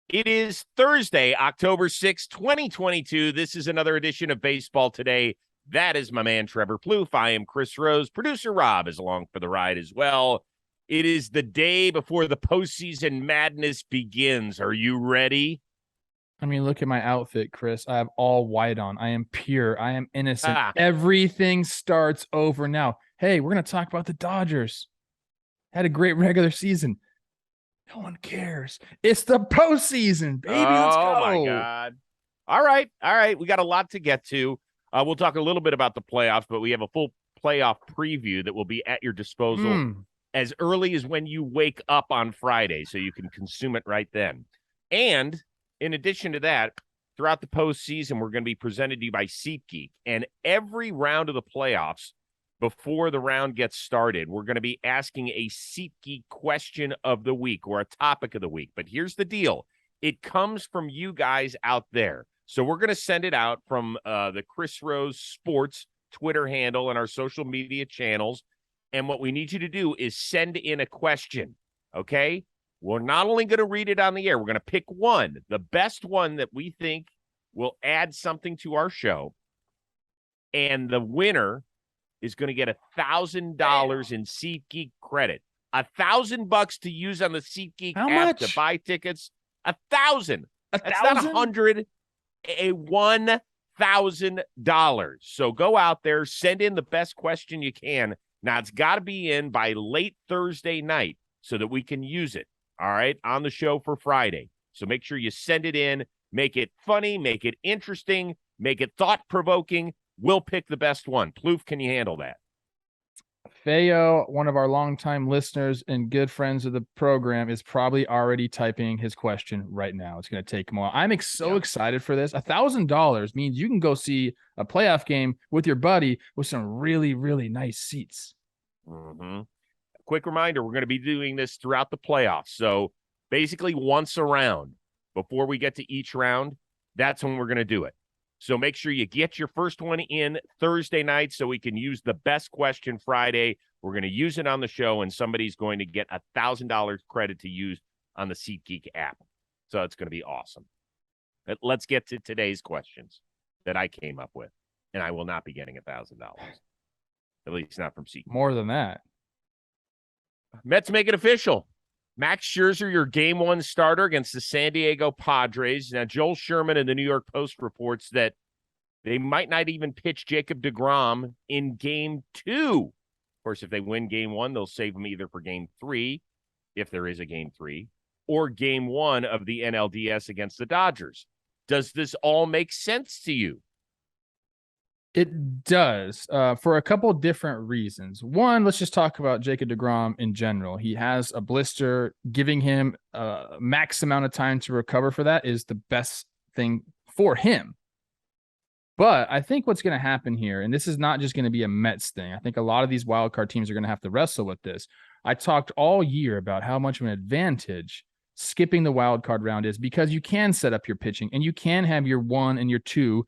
It is Thursday, October 6th, 2022. This is another edition of Baseball Today. That is my man, Trevor Plouffe. I am Chris Rose. Producer Rob is along for the ride as well. It is the day before the postseason madness begins. Are you ready? I mean, look at my outfit, Chris. I have all white on. I am pure. I am innocent. Everything starts over now. Hey, we're going to talk about the Dodgers. Had a great regular season. No one cares. It's the postseason, baby. Let's go. Oh, my God. All right. We got a lot to get to. We'll talk a little bit about the playoffs, but we have a full playoff preview that will be at your disposal as early as when you wake up on Friday, so you can consume it right then. And in addition to that, throughout the postseason, we're going to be presented to you by SeatGeek. And every round of the playoffs, before the round gets started, we're going to be asking a SeatGeek question of the week or a topic of the week. But here's the deal. It comes from you guys out there. So we're going to send it out from the Chris Rose Sports Twitter handle and our social media channels. And what we need you to do is send in a question, okay? We're not only going to read it on the air, we're going to pick one, the best one that we think will add something to our show. And the winner is going to get $1,000 in SeatGeek credit. $1,000 to use on the SeatGeek app to buy tickets. 1,000. That's not 100. $1,000. So go out there, send in the best question you can. Now, it's got to be in by late Thursday night so that we can use it, all right, on the show for Friday. So make sure you send it in, make it funny, make it interesting, make it thought-provoking. We'll pick the best one. Plouffe, can you handle that? Feo, one of our longtime listeners and good friends of the program, is probably already typing his question right now. It's going to take him a while. I'm so excited for this. $1,000 means you can go see a playoff game with your buddy with some really, really nice seats. Quick reminder, we're going to be doing this throughout the playoffs. So basically once a round, before we get to each round, that's when we're going to do it. So make sure you get your first one in Thursday night so we can use the best question Friday. We're going to use it on the show, and somebody's going to get $1,000 credit to use on the SeatGeek app. So it's going to be awesome. But let's get to today's questions that I came up with, and I will not be getting $1,000. At least not from SeatGeek. More than that. Mets make it official. Max Scherzer, your game one starter against the San Diego Padres. Now, Joel Sherman in the New York Post reports that they might not even pitch Jacob deGrom in game two. Of course, if they win game one, they'll save him either for game three, if there is a game three, or game one of the NLDS against the Dodgers. Does this all make sense to you? It does, for a couple different reasons. One, let's just talk about Jacob deGrom in general. He has a blister. Giving him a max amount of time to recover for that is the best thing for him. But I think what's going to happen here, and this is not just going to be a Mets thing. I think a lot of these wildcard teams are going to have to wrestle with this. I talked all year about how much of an advantage skipping the wildcard round is, because you can set up your pitching and you can have your 1 and your 2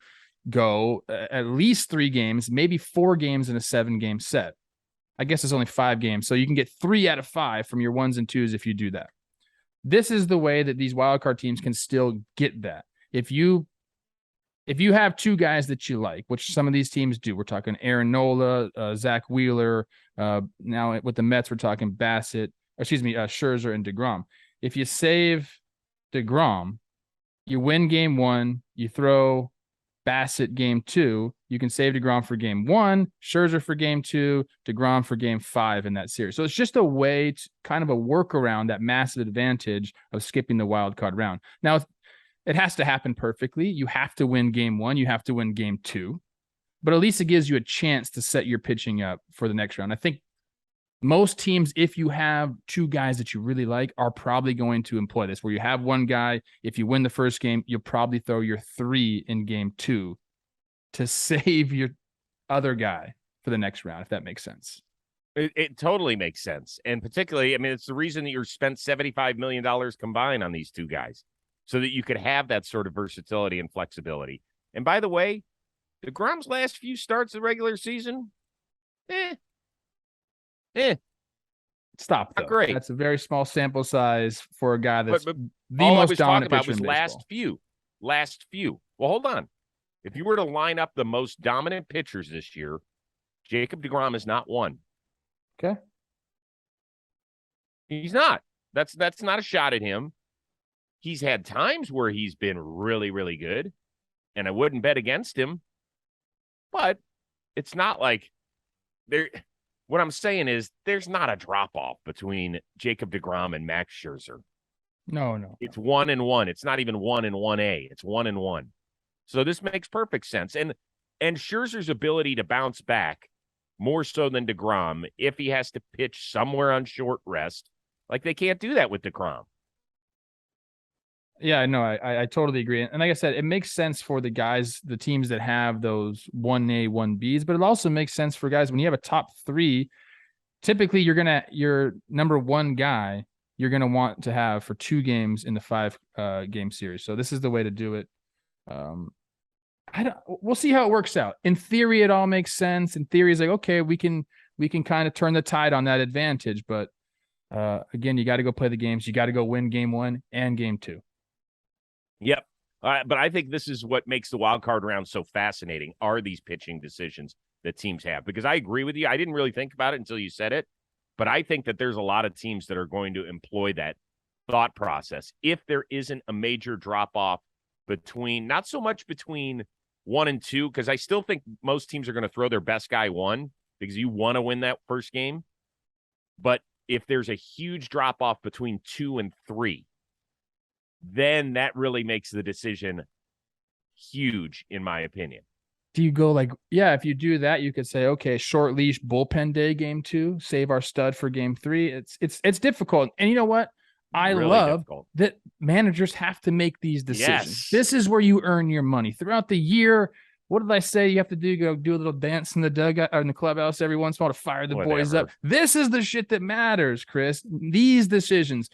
go at least 3 games, maybe 4 games in a 7-game set. I guess it's only 5 games. So you can get 3 out of 5 from your 1s and 2s if you do that. This is the way that these wildcard teams can still get that. If you have 2 guys that you like, which some of these teams do, we're talking Aaron Nola, Zach Wheeler. Now with the Mets, we're talking Scherzer and deGrom. If you save deGrom, you win game 1, you throw Bassett game 2, you can save deGrom for game 1, Scherzer for game 2, deGrom for game 5 in that series. So it's just a way to kind of a workaround that massive advantage of skipping the wild card round. Now, it has to happen perfectly. You have to win game 1, you have to win game 2, but at least it gives you a chance to set your pitching up for the next round. I think most teams, if you have 2 guys that you really like, are probably going to employ this, where you have 1 guy. If you win the first game, you'll probably throw your 3 in game 2 to save your other guy for the next round, if that makes sense. It totally makes sense. And particularly, I mean, it's the reason that you're spent $75 million combined on these 2 guys, so that you could have that sort of versatility and flexibility. And by the way, deGrom's last few starts of the regular season, it's Stop, Not though. great. That's a very small sample size for a guy that's But the all I most was talking dominant about pitcher was in baseball. last few. Well, hold on. If you were to line up the most dominant pitchers this year, Jacob deGrom is not one. Okay. He's not. That's not a shot at him. He's had times where he's been really, really good, and I wouldn't bet against him. But it's not like there. What I'm saying is there's not a drop off between Jacob deGrom and Max Scherzer. No. It's 1-1. It's not even 1-1A. It's 1-1. So this makes perfect sense. And Scherzer's ability to bounce back more so than deGrom if he has to pitch somewhere on short rest. Like they can't do that with deGrom. Yeah, no, I totally agree. And like I said, it makes sense for the guys, the teams that have those 1A, 1Bs, but it also makes sense for guys when you have a top 3. Typically, your number 1 guy you're gonna want to have for 2 games in the 5 game series. So this is the way to do it. We'll see how it works out. In theory, it all makes sense. In theory, it's like, okay, we can kind of turn the tide on that advantage. But again, you got to go play the games. You got to go win game 1 and game 2. Yep. But I think this is what makes the wild card round so fascinating are these pitching decisions that teams have. Because I agree with you. I didn't really think about it until you said it. But I think that there's a lot of teams that are going to employ that thought process. If there isn't a major drop-off between, not so much between 1 and 2, because I still think most teams are going to throw their best guy 1 because you want to win that first game. But if there's a huge drop-off between 2 and 3, then that really makes the decision huge, in my opinion. Do you go like, yeah, if you do that, you could say, okay, short leash bullpen day game 2, save our stud for game 3. It's difficult. And you know what? I really love difficult. that managers have to make these decisions. Yes. This is where you earn your money throughout the year. What did I say? You have to do a little dance in the dugout or in the clubhouse every once in a while to fire the boys up. This is the shit that matters, Chris. These decisions,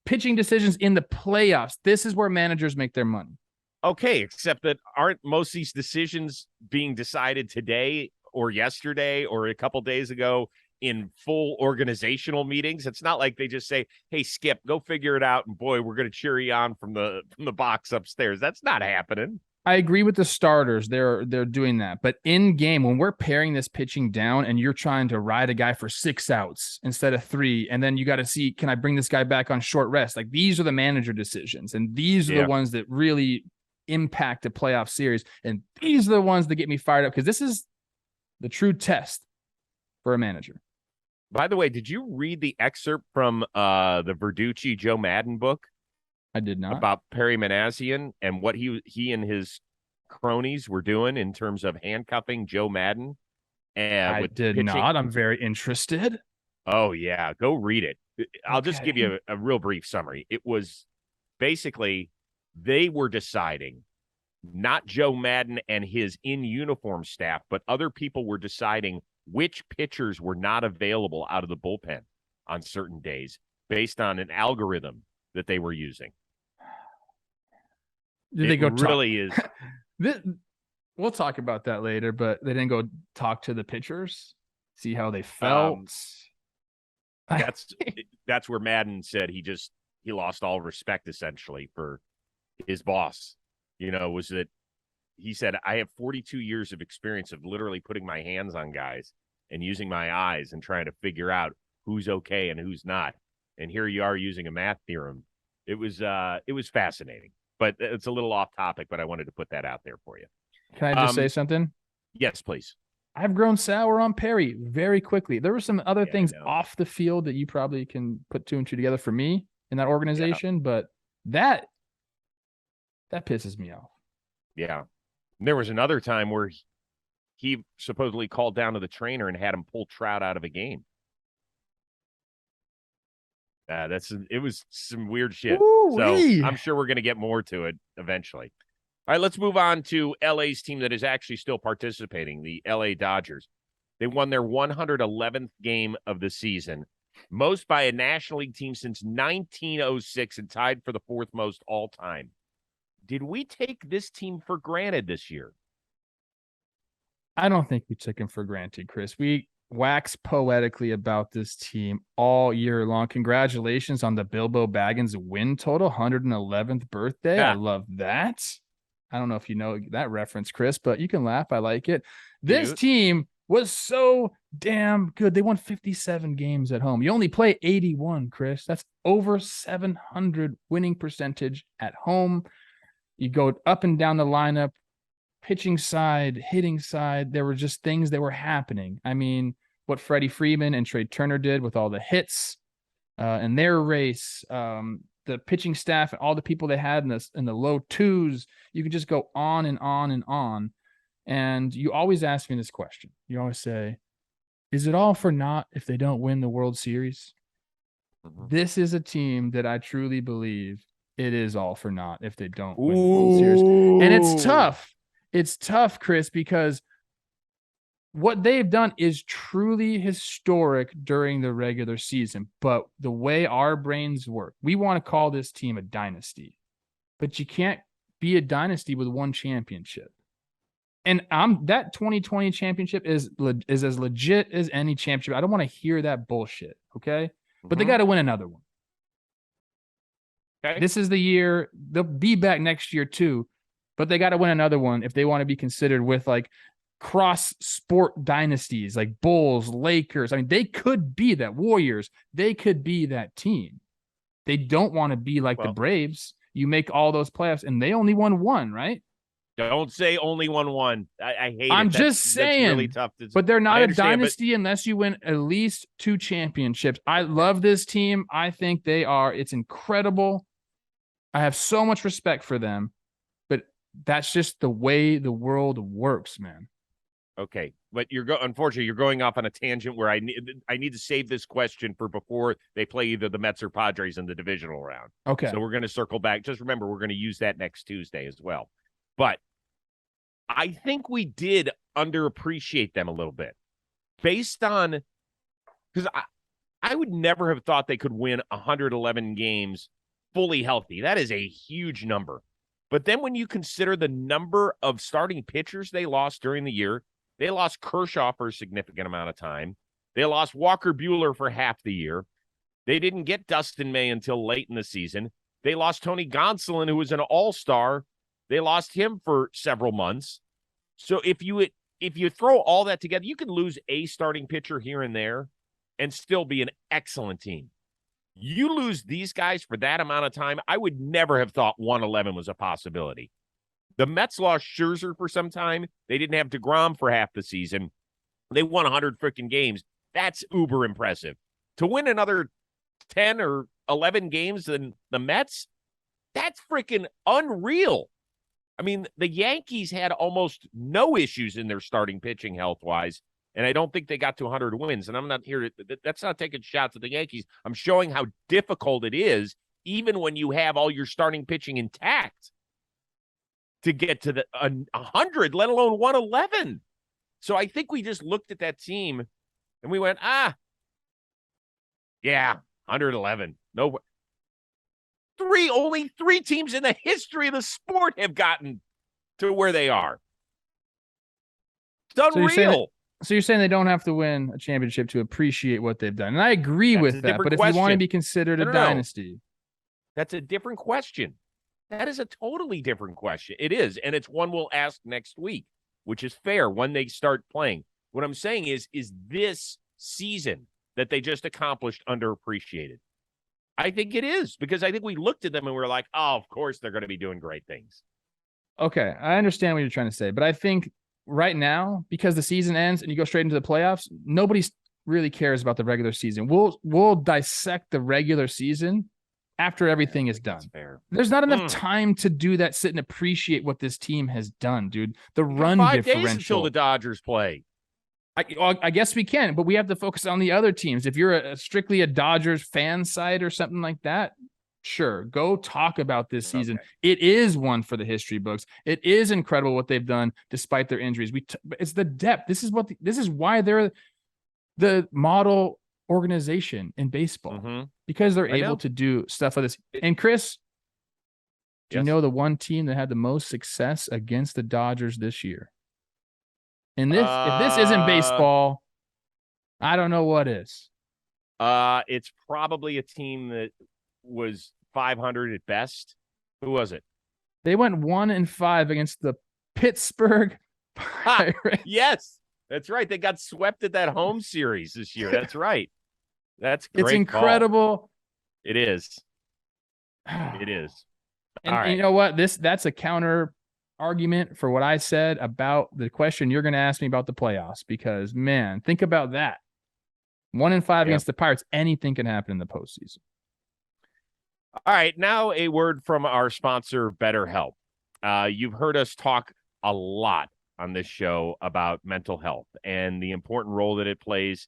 pitching decisions in the playoffs. This is where managers make their money. Okay, except that aren't most of these decisions being decided today or yesterday or a couple days ago in full organizational meetings? It's not like they just say, hey, Skip, go figure it out. And boy, we're going to cheer you on from the box upstairs. That's not happening. I agree with the starters. They're doing that. But in game, when we're paring this pitching down and you're trying to ride a guy for 6 outs instead of 3, and then you got to see, can I bring this guy back on short rest? Like these are the manager decisions. And these are the ones that really impact a playoff series. And these are the ones that get me fired up because this is the true test for a manager. By the way, did you read the excerpt from the Verducci Joe Madden book? I did not. About Perry Manassian and what he and his cronies were doing in terms of handcuffing Joe Madden. And I did not. I'm very interested. Oh, yeah. Go read it. I'll just give you a real brief summary. It was basically they were deciding, not Joe Madden and his in-uniform staff, but other people were deciding which pitchers were not available out of the bullpen on certain days based on an algorithm that they were using. Did they go really talk? We'll talk about that later, but they didn't go talk to the pitchers, see how they felt. That's where Madden said he lost all respect essentially for his boss. Was that he said, I have 42 years of experience of literally putting my hands on guys and using my eyes and trying to figure out who's okay and who's not. And here you are using a math theorem. It was fascinating, but it's a little off topic, but I wanted to put that out there for you. Can I just say something? Yes, please. I've grown sour on Perry very quickly. There were some other things off the field that you probably can put 2 and 2 together for me in that organization, but that pisses me off. Yeah. There was another time where he supposedly called down to the trainer and had him pull Trout out of a game. It was some weird shit. Ooh-wee. So I'm sure we're going to get more to it eventually. All right, let's move on to LA's team that is actually still participating, the LA Dodgers. They won their 111th game of the season, most by a National League team since 1906 and tied for the 4th most all time. Did we take this team for granted this year? I don't think we took him for granted, Chris. We wax poetically about this team all year long. Congratulations on the Bilbo Baggins win total, 111th birthday. I love that. I don't know if you know that reference, Chris, but you can laugh. I like it. This team was so damn good. They won 57 games at home. You only play 81, Chris. That's over 700 winning percentage at home. You go up and down the lineup, pitching side, hitting side. There were just things that were happening. I mean, what Freddie Freeman and Trey Turner did with all the hits in their race, the pitching staff and all the people they had in the low twos. You can just go on and on and on. And you always ask me this question. You always say, is it all for naught if they don't win the World Series? Mm-hmm. This is a team that I truly believe it is all for naught if they don't win the World Series. And it's tough. It's tough, Chris, because what they've done is truly historic during the regular season. But the way our brains work, we want to call this team a dynasty. But you can't be a dynasty with one championship. And that 2020 championship is as legit as any championship. I don't want to hear that bullshit, okay? But they got to win another one. Okay. This is the year. They'll be back next year too, but they got to win another one if they want to be considered with like cross sport dynasties like Bulls, Lakers. I mean, they could be that. Warriors. They could be that team. They don't want to be like the Braves. You make all those playoffs and they only won one, right? Don't say only won one. I hate it. I'm just saying. That's really tough. But they're not a dynasty unless you win at least 2 championships. I love this team. I think they are. It's incredible. I have so much respect for them. But that's just the way the world works, man. Okay. But unfortunately, you're going off on a tangent where I need to save this question for before they play either the Mets or Padres in the divisional round. Okay. So we're going to circle back. Just remember, we're going to use that next Tuesday as well. But I think we did underappreciate them a little bit based on, because I would never have thought they could win 111 games fully healthy. That is a huge number. But then when you consider the number of starting pitchers they lost during the year, they lost Kershaw for a significant amount of time. They lost Walker Buehler for half the year. They didn't get Dustin May until late in the season. They lost Tony Gonsolin, who was an all-star. They lost him for several months. So if you throw all that together, you can lose a starting pitcher here and there and still be an excellent team. You lose these guys for that amount of time, I would never have thought 111 was a possibility. The Mets lost Scherzer for some time. They didn't have deGrom for half the season. They won 100 freaking games. That's uber impressive. To win another 10 or 11 games than the Mets, that's freaking unreal. I mean, the Yankees had almost no issues in their starting pitching health-wise, and I don't think they got to 100 wins. And I'm not here that's not taking shots at the Yankees. I'm showing how difficult it is, even when you have all your starting pitching intact, to get to the 100, let alone 111. So I think we just looked at that team, and we went, yeah, 111. No. Only 3 teams in the history of the sport have gotten to where they are. It's unreal. So you're saying they don't have to win a championship to appreciate what they've done. And I agree with that. But if you want to be considered a dynasty. That's a different question. That is a totally different question. It is. And it's one we'll ask next week, which is fair when they start playing. What I'm saying is this season that they just accomplished underappreciated? I think it is, because I think we looked at them and we were like, oh, of course they're going to be doing great things. Okay, I understand what you're trying to say, but I think right now, because the season ends and you go straight into the playoffs, nobody really cares about the regular season. We'll dissect the regular season after everything is done. Fair. There's not enough time to do that, sit and appreciate what this team has done, dude. The run 5 differential. days until the Dodgers play. I guess we can, but we have to focus on the other teams. If you're strictly a Dodgers fan site or something like that, sure, go talk about this season. Okay. It is one for the history books. It is incredible what they've done despite their injuries. It's the depth. This is why they're the model organization in baseball, because they're able to do stuff like this. And Chris, do you know the one team that had the most success against the Dodgers this year? And if this isn't baseball, I don't know what is. It's probably a team that was 500 at best. Who was it? They went 1-5 against the Pittsburgh Pirates. Yes, that's right. They got swept at that home series this year. That's right. That's great. It's incredible. Ball. It is. It is. And you know what? That's a counter argument for what I said about the question you're going to ask me about the playoffs, because man, think about that. 1-5 against the Pirates. Anything can happen in the postseason. All right. Now a word from our sponsor, BetterHelp. You've heard us talk a lot on this show about mental health and the important role that it plays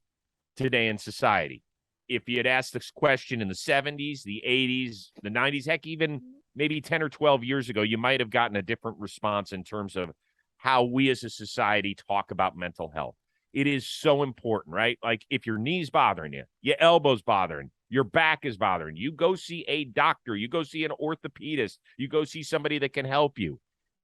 today in society. If you had asked this question in the 70s, the 80s, the 90s, heck, even maybe 10 or 12 years ago, you might have gotten a different response in terms of how we as a society talk about mental health. It is so important, right? Like if your knee's bothering you, your elbow's bothering, your back is bothering you, go see a doctor, you go see an orthopedist, you go see somebody that can help you.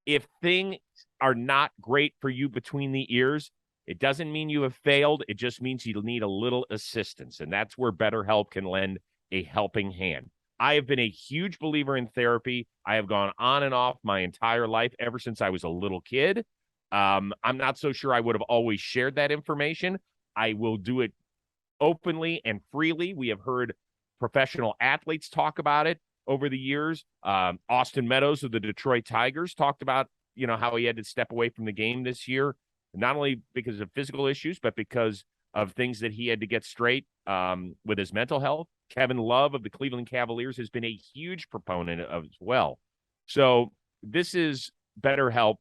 If things are not great for you between the ears, it doesn't mean you have failed. It just means you need a little assistance. And that's where BetterHelp can lend a helping hand. I have been a huge believer in therapy. I have gone on and off my entire life, ever since I was a little kid. I'm not so sure I would have always shared that information. I will do it openly and freely. We have heard professional athletes talk about it over the years. Austin Meadows of the Detroit Tigers talked about, how he had to step away from the game this year, not only because of physical issues, but because of things that he had to get straight with his mental health. Kevin Love of the Cleveland Cavaliers has been a huge proponent of as well. So this is BetterHelp.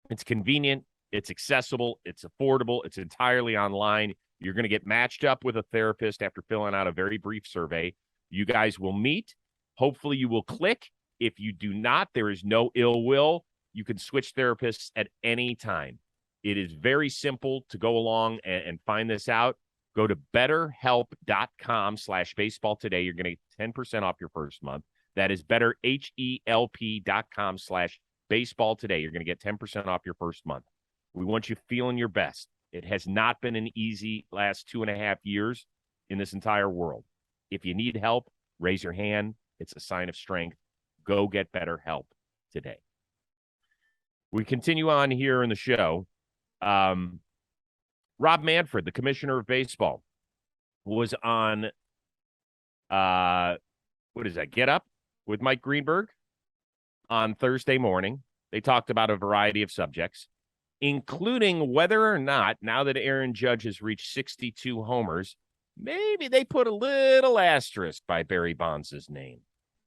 It's convenient, it's accessible, it's affordable, it's entirely online. You're going to get matched up with a therapist after filling out a very brief survey. You guys will meet. Hopefully you will click. If you do not, there is no ill will. You can switch therapists at any time. It is very simple to go along and find this out. Go to betterhelp.com/baseball today. You're going to get 10% off your first month. That is betterhelp.com/baseball today. You're going to get 10% off your first month. We want you feeling your best. It has not been an easy last 2.5 years in this entire world. If you need help, raise your hand. It's a sign of strength. Go get BetterHelp today. We continue on here in the show. Rob Manfred, the commissioner of baseball, was on, what is that, Get Up with Mike Greenberg on Thursday morning. They talked about a variety of subjects, including whether or not, now that Aaron Judge has reached 62 homers, maybe they put a little asterisk by Barry Bonds' name.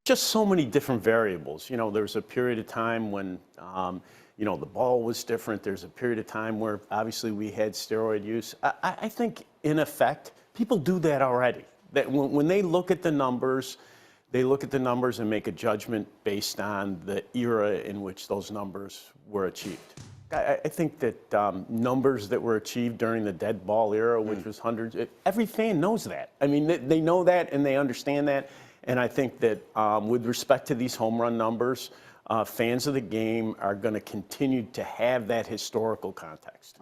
Just so many different variables. There was a period of time when, the ball was different. There's a period of time where obviously we had steroid use. I think, in effect, people do that already. That when they look at the numbers, they look at the numbers and make a judgment based on the era in which those numbers were achieved. I think that numbers that were achieved during the dead ball era, which was hundreds, every fan knows that. I mean, they know that and they understand that. And I think that with respect to these home run numbers, fans of the game are going to continue to have that historical context.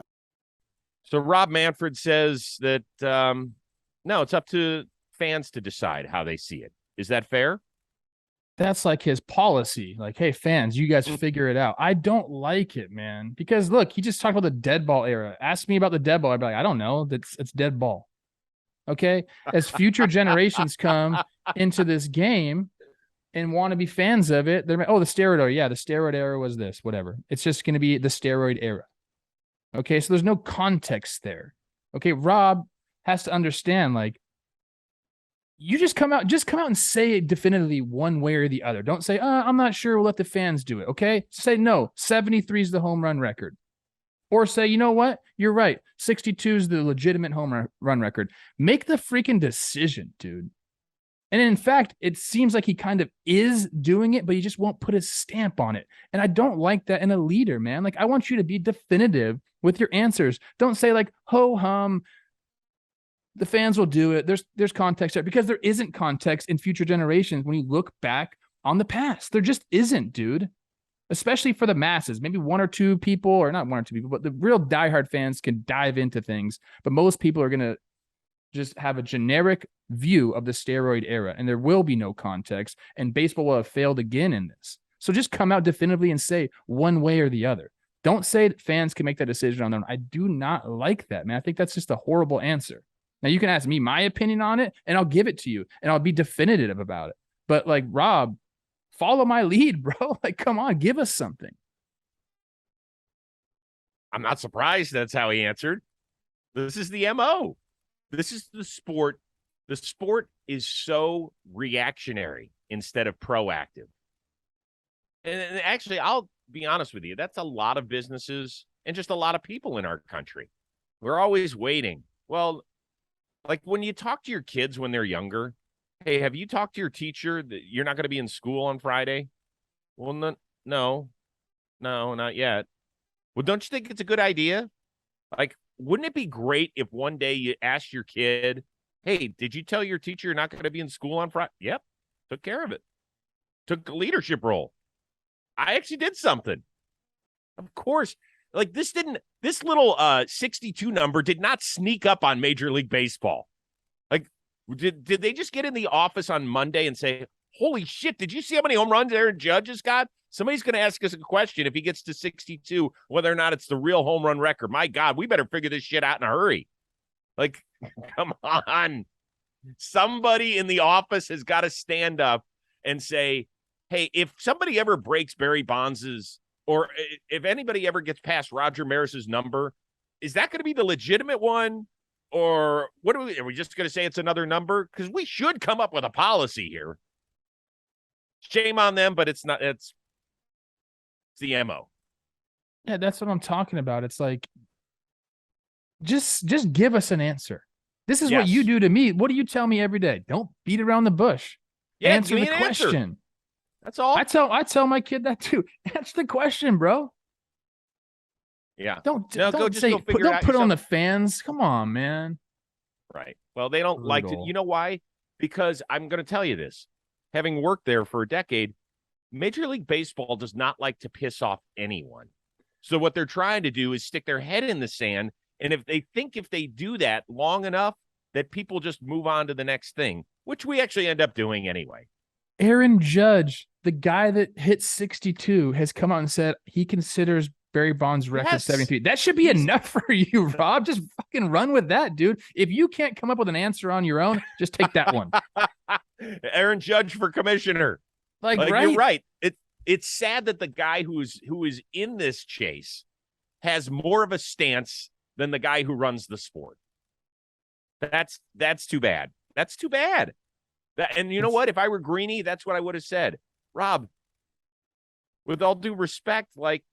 So Rob Manfred says that, no, it's up to fans to decide how they see it. Is that fair? That's like his policy. Like, hey, fans, you guys figure it out. I don't like it, man. Because look, he just talked about the dead ball era. Ask me about the dead ball. I'd be like, I don't know. It's dead ball. Okay. As future generations come into this game and want to be fans of it, they're like, oh, the steroid era. Yeah, the steroid era was this, whatever. It's just going to be the steroid era. Okay. So there's no context there. Okay. Rob has to understand, like, you just come out and say it definitively one way or the other. Don't say, I'm not sure. We'll let the fans do it. Okay. Say, no, 73 is the home run record. Or say, you know what? You're right. 62 is the legitimate home run record. Make the freaking decision, dude. And in fact, it seems like he kind of is doing it, but he just won't put his stamp on it. And I don't like that in a leader, man. Like, I want you to be definitive with your answers. Don't say like, ho hum, the fans will do it. There's context there, because there isn't context in future generations when you look back on the past. There just isn't, dude. Especially for the masses. Maybe one or two people, or not one or two people, but the real diehard fans can dive into things. But most people are going to just have a generic view of the steroid era, and there will be no context, and baseball will have failed again in this. So just come out definitively and say one way or the other. Don't say that fans can make that decision on their own. I do not like that, man. I think that's just a horrible answer. Now, you can ask me my opinion on it, and I'll give it to you, and I'll be definitive about it. But, like, Rob, follow my lead, bro. Like, come on, give us something. I'm not surprised that's how he answered. This is the MO. This is the sport. The sport is so reactionary instead of proactive. And actually, I'll be honest with you, that's a lot of businesses and just a lot of people in our country. We're always waiting. Well, like when you talk to your kids when they're younger, hey, have you talked to your teacher that you're not going to be in school on Friday? Well, no, not yet. Well, don't you think it's a good idea? Like, wouldn't it be great if one day you asked your kid, hey, did you tell your teacher you're not going to be in school on Friday? Yep, took care of it. Took a leadership role. I actually did something. Of course, like this little 62 number did not sneak up on Major League Baseball. Like, did they just get in the office on Monday and say, holy shit, did you see how many home runs Aaron Judge has got? Somebody's going to ask us a question if he gets to 62, whether or not it's the real home run record. My God, we better figure this shit out in a hurry. Like, come on. Somebody in the office has got to stand up and say, hey, if somebody ever breaks Barry Bonds's, or if anybody ever gets past Roger Maris's number, is that going to be the legitimate one? Or what are we just going to say it's another number? Because we should come up with a policy here. Shame on them, but it's not, it's the MO. Yeah, that's what I'm talking about. It's like, just give us an answer. This is what you do to me. What do you tell me every day? Don't beat around the bush. Yeah, answer the question. Answer. That's all. I tell my kid that too. Answer the question, bro. Yeah. Don't put it on the fans. Come on, man. Right. Well, they don't like to. You know why? Because I'm going to tell you this. Having worked there for a decade, Major League Baseball does not like to piss off anyone. So what they're trying to do is stick their head in the sand. And if they do that long enough, that people just move on to the next thing, which we actually end up doing anyway. Aaron Judge, the guy that hit 62, has come out and said he considers Barry Bonds' record 73. That should be enough for you, Rob. Just fucking run with that, dude. If you can't come up with an answer on your own, just take that one. Aaron Judge for commissioner. Like right? You're right. It's sad that the guy who is in this chase has more of a stance than the guy who runs the sport. That's too bad. That's too bad. And you know what? If I were Greeny, that's what I would have said. Rob, with all due respect, like,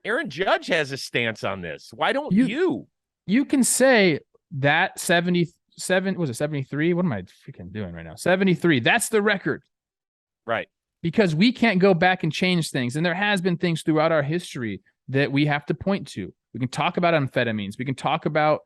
Aaron Judge has a stance on this. Why don't you? You can say that 77, was it 73? What am I freaking doing right now? 73. That's the record. Right. Because we can't go back and change things. And there has been things throughout our history that we have to point to. We can talk about amphetamines. We can talk about,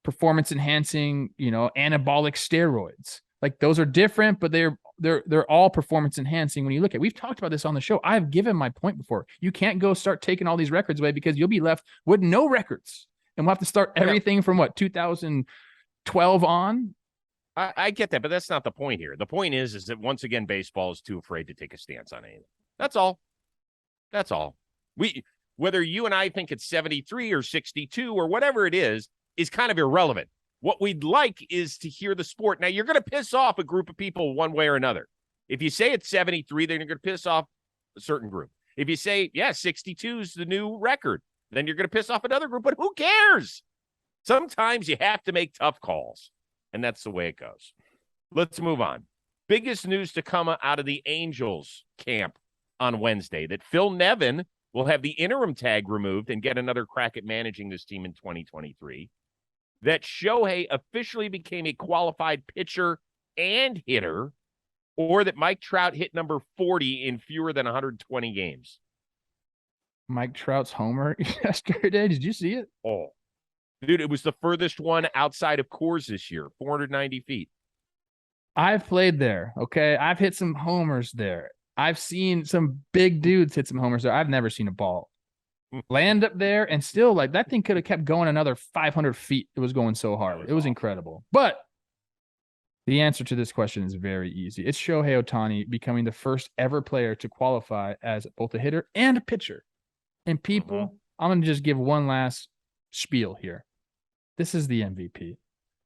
performance enhancing, anabolic steroids. Like, those are different, but they're all performance enhancing. When you look at, we've talked about this on the show. I've given my point before. You can't go start taking all these records away because you'll be left with no records, and we'll have to start everything from 2012 on. I get that, but that's not the point here. The point is that once again, baseball is too afraid to take a stance on anything. That's all. Whether you and I think it's 73 or 62 or whatever it is kind of irrelevant. What we'd like is to hear the sport. Now, you're going to piss off a group of people one way or another. If you say it's 73, then you're going to piss off a certain group. If you say, 62 is the new record, then you're going to piss off another group. But who cares? Sometimes you have to make tough calls, and that's the way it goes. Let's move on. Biggest news to come out of the Angels camp on Wednesday, that Phil Nevin will have the interim tag removed and get another crack at managing this team in 2023. That Shohei officially became a qualified pitcher and hitter, or that Mike Trout hit number 40 in fewer than 120 games. Mike Trout's homer yesterday. Did you see it? Oh, dude, it was the furthest one outside of Coors this year, 490 feet. I've played there. Okay. I've hit some homers there. I've seen some big dudes hit some homers there. I've never seen a ball land up there, and still, like, that thing could have kept going another 500 feet. It was going so hard. It was incredible. But the answer to this question is very easy. It's Shohei Ohtani becoming the first ever player to qualify as both a hitter and a pitcher. And people, I'm going to just give one last spiel here. This is the MVP.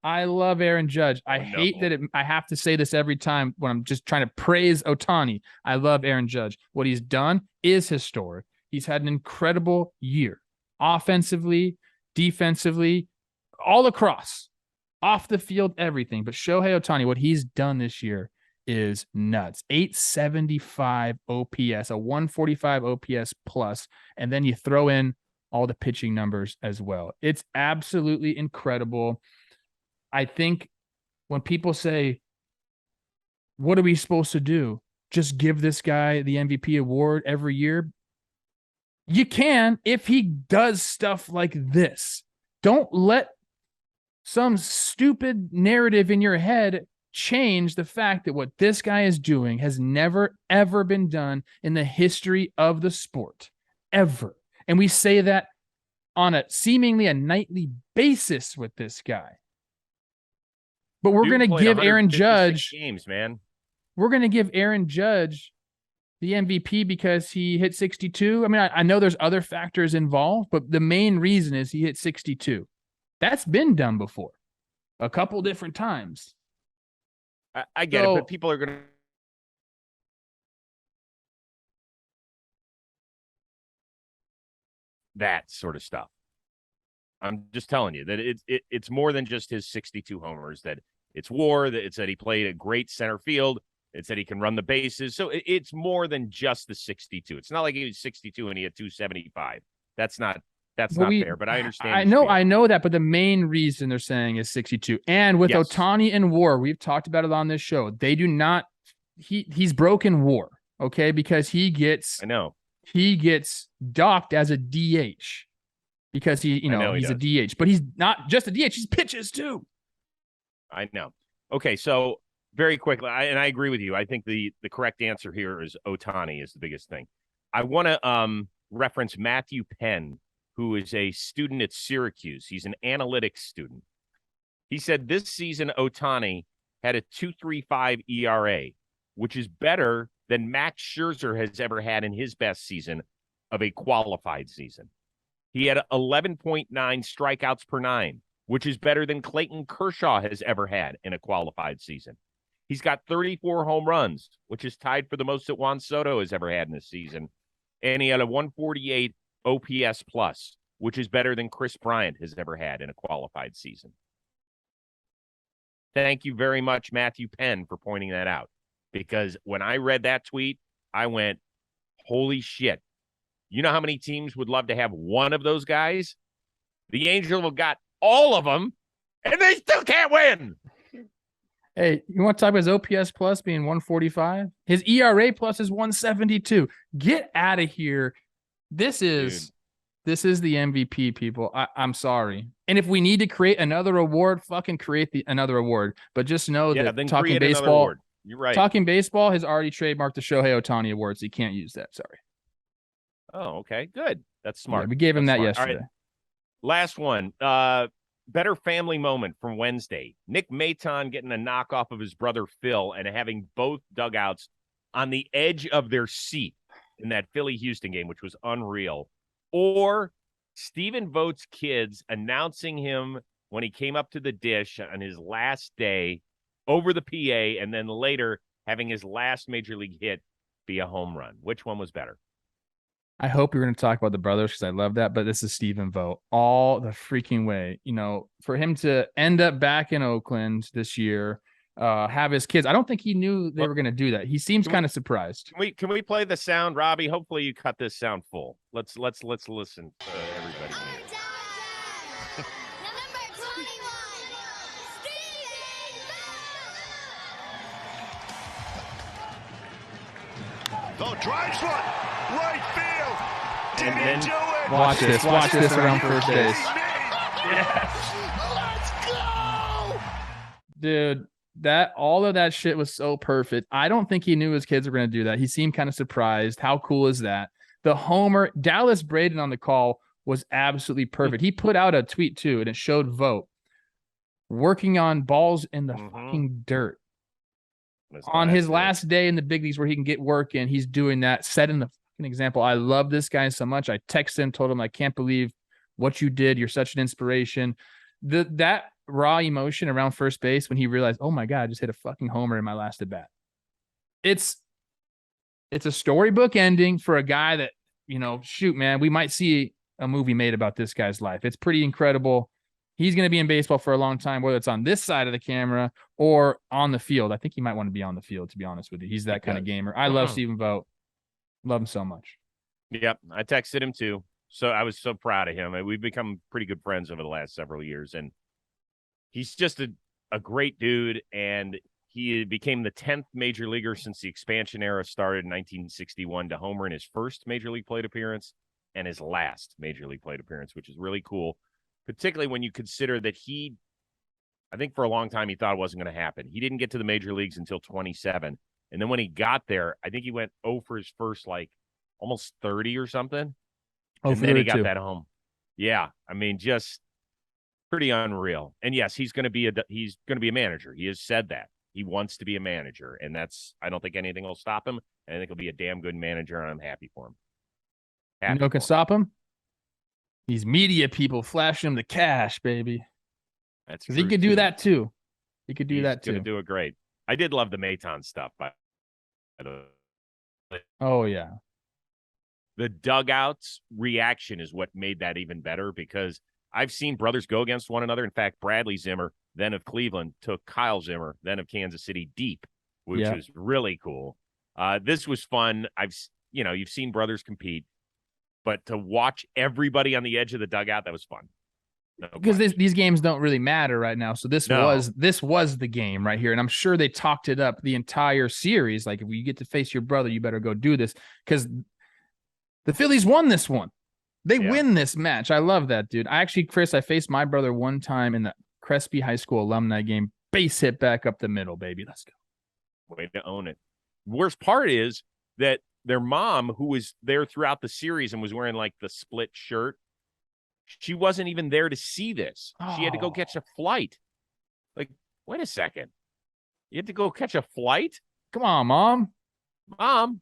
I love Aaron Judge. I hate that I have to say this every time when I'm just trying to praise Ohtani. I love Aaron Judge. What he's done is historic. He's had an incredible year, offensively, defensively, all across, off the field, everything. But Shohei Ohtani, what he's done this year is nuts. 875 OPS, a 145 OPS plus, and then you throw in all the pitching numbers as well. It's absolutely incredible. I think when people say, what are we supposed to do? Just give this guy the MVP award every year? You can if he does stuff like this. Don't let some stupid narrative in your head change the fact that what this guy is doing has never, ever been done in the history of the sport. Ever. And we say that on a seemingly a nightly basis with this guy. But we're going to give Aaron Judge games, man. We're going to give Aaron Judge the MVP because he hit 62. I mean, I know there's other factors involved, but the main reason is he hit 62. That's been done before a couple different times. I get it, but people are going to. That sort of stuff. I'm just telling you that it's more than just his 62 homers, that it's WAR, that it's that he played a great center field. It's that he can run the bases. So it's more than just the 62. It's not like he was 62 and he had 275. That's not fair, but I understand. I know that, but the main reason they're saying is 62. And with Ohtani and WAR, we've talked about it on this show. They do not, he's broken WAR, okay? Because he gets docked as a DH because he's a DH, but he's not just a DH, he's pitches too. I know. Okay, so very quickly, and I agree with you. I think the correct answer here is Ohtani is the biggest thing. I want to reference Matthew Penn, who is a student at Syracuse. He's an analytics student. He said this season Ohtani had a 2.35 ERA, which is better than Max Scherzer has ever had in his best season of a qualified season. He had 11.9 strikeouts per nine, which is better than Clayton Kershaw has ever had in a qualified season. He's got 34 home runs, which is tied for the most that Juan Soto has ever had in a season. And he had a 148 OPS plus, which is better than Chris Bryant has ever had in a qualified season. Thank you very much, Matthew Penn, for pointing that out. Because when I read that tweet, I went, holy shit. You know how many teams would love to have one of those guys? The Angels have got all of them, and they still can't win. Hey, you want to talk about his OPS plus being 145? His ERA plus is 172. Get out of here. This is the MVP, people. I'm sorry. And if we need to create another award, fucking create another award. But just know that Talking Baseball, you're right. Talking Baseball has already trademarked the Shohei Ohtani Award, so you can't use that. Sorry. Oh, okay. Good. That's smart. Yeah, we gave him that yesterday. Right. Last one. Better family moment from Wednesday. Nick Maton getting a knockoff of his brother Phil and having both dugouts on the edge of their seat in that Philly-Houston game, which was unreal. Or Stephen Vogt's kids announcing him when he came up to the dish on his last day over the PA, and then later having his last major league hit be a home run. Which one was better? I hope you're going to talk about the brothers because I love that, but this is Stephen Vogt all the freaking way. You know, for him to end up back in Oakland this year, have his kids. I don't think he knew they were going to do that. He seems kind of surprised. Can we play the sound, Robbie? Hopefully you cut this sound full. Let's listen to everybody. Vogt drives one, right field. Did he do it? Watch this around first base. Yes. Let's go. Dude, all of that shit was so perfect. I don't think he knew his kids were going to do that. He seemed kind of surprised. How cool is that? The homer, Dallas Braden on the call was absolutely perfect. He put out a tweet too, and it showed Vogt working on balls in the fucking dirt. On his last day in the big leagues where he can get work in, he's doing that, setting the fucking example. I love this guy so much. I texted him, told him, I can't believe what you did. You're such an inspiration. That raw emotion around first base when he realized, oh my God, I just hit a fucking homer in my last at bat. It's a storybook ending for a guy that, shoot, man, we might see a movie made about this guy's life. It's pretty incredible. He's going to be in baseball for a long time, whether it's on this side of the camera or on the field. I think he might want to be on the field, to be honest with you. He's that kind of gamer. I love Stephen Vogt. Love him so much. Yep. I texted him too. So I was so proud of him. We've become pretty good friends over the last several years. And he's just a great dude. And he became the 10th major leaguer since the expansion era started in 1961 to homer in his first major league plate appearance and his last major league plate appearance, which is really cool. Particularly when you consider that I think for a long time he thought it wasn't going to happen. He didn't get to the major leagues until 27. And then when he got there, I think he went 0 for his first, almost 30 or something. Oh, and then he got that home. Yeah. I mean, just pretty unreal. And yes, he's going to be a manager. He has said that. He wants to be a manager. And I don't think anything will stop him. And I think he'll be a damn good manager, and I'm happy for him. You know what can stop him? These media people flashing him the cash, baby. That's because he could do that too. He could do that too. He's going to do it great. I did love the Maton stuff, but oh yeah, the dugout's reaction is what made that even better, because I've seen brothers go against one another. In fact, Bradley Zimmer, then of Cleveland, took Kyle Zimmer, then of Kansas City, deep, which was really cool. This was fun. You've seen brothers compete. But to watch everybody on the edge of the dugout, that was fun. Because these games don't really matter right now. So this was the game right here. And I'm sure they talked it up the entire series. Like, if you get to face your brother, you better go do this. Because the Phillies won this one. They win this match. I love that, dude. I faced my brother one time in the Crespi High School alumni game. Base hit back up the middle, baby. Let's go. Way to own it. Worst part is that their mom, who was there throughout the series and was wearing the split shirt, she wasn't even there to see this. She had to go catch a flight. Wait a second. You had to go catch a flight? Come on, Mom. Mom,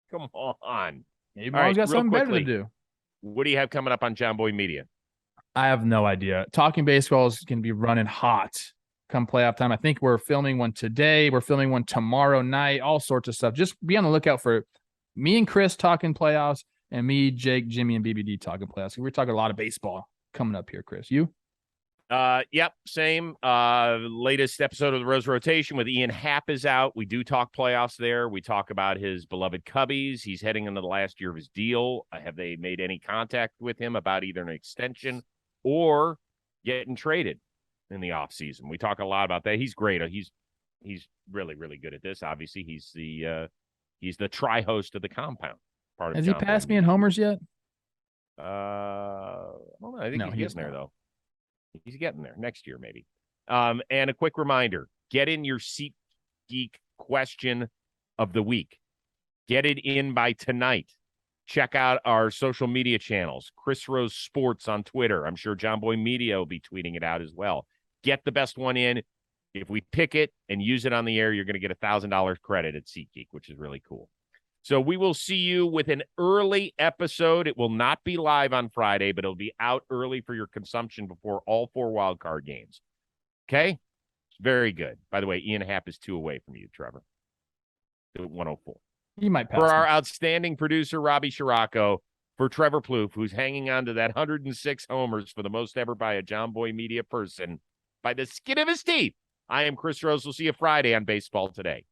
come on. Maybe Mom's got something better to do. What do you have coming up on John Boy Media? I have no idea. Talking Baseball is going to be running hot come playoff time. I think we're filming one today. We're filming one tomorrow night, all sorts of stuff. Just be on the lookout for me and Chris talking playoffs, and me, Jake, Jimmy, and BBD talking playoffs. We're talking a lot of baseball coming up here, Chris. You? Yep, same. Latest episode of the Rose Rotation with Ian Happ is out. We do talk playoffs there. We talk about his beloved Cubbies. He's heading into the last year of his deal. Have they made any contact with him about either an extension or getting traded in the offseason? We talk a lot about that. He's great. He's really, really good at this. Obviously, he's the tri-host of the compound. Has he passed me in homers yet? I think he's getting there, though. He's getting there next year, maybe. And a quick reminder, get in your SeatGeek question of the week. Get it in by tonight. Check out our social media channels, Chris Rose Sports on Twitter. I'm sure John Boy Media will be tweeting it out as well. Get the best one in. If we pick it and use it on the air, you're going to get $1,000 credit at SeatGeek, which is really cool. So we will see you with an early episode. It will not be live on Friday, but it'll be out early for your consumption before all 4 wildcard games. Okay? Very good. By the way, Ian Happ is 2 away from you, Trevor. 104. He might pass. For our outstanding producer, Robbie Scirocco, for Trevor Plouffe, who's hanging on to that 106 homers for the most ever by a John Boy Media person by the skin of his teeth. I am Chris Rose. We'll see you Friday on Baseball Today.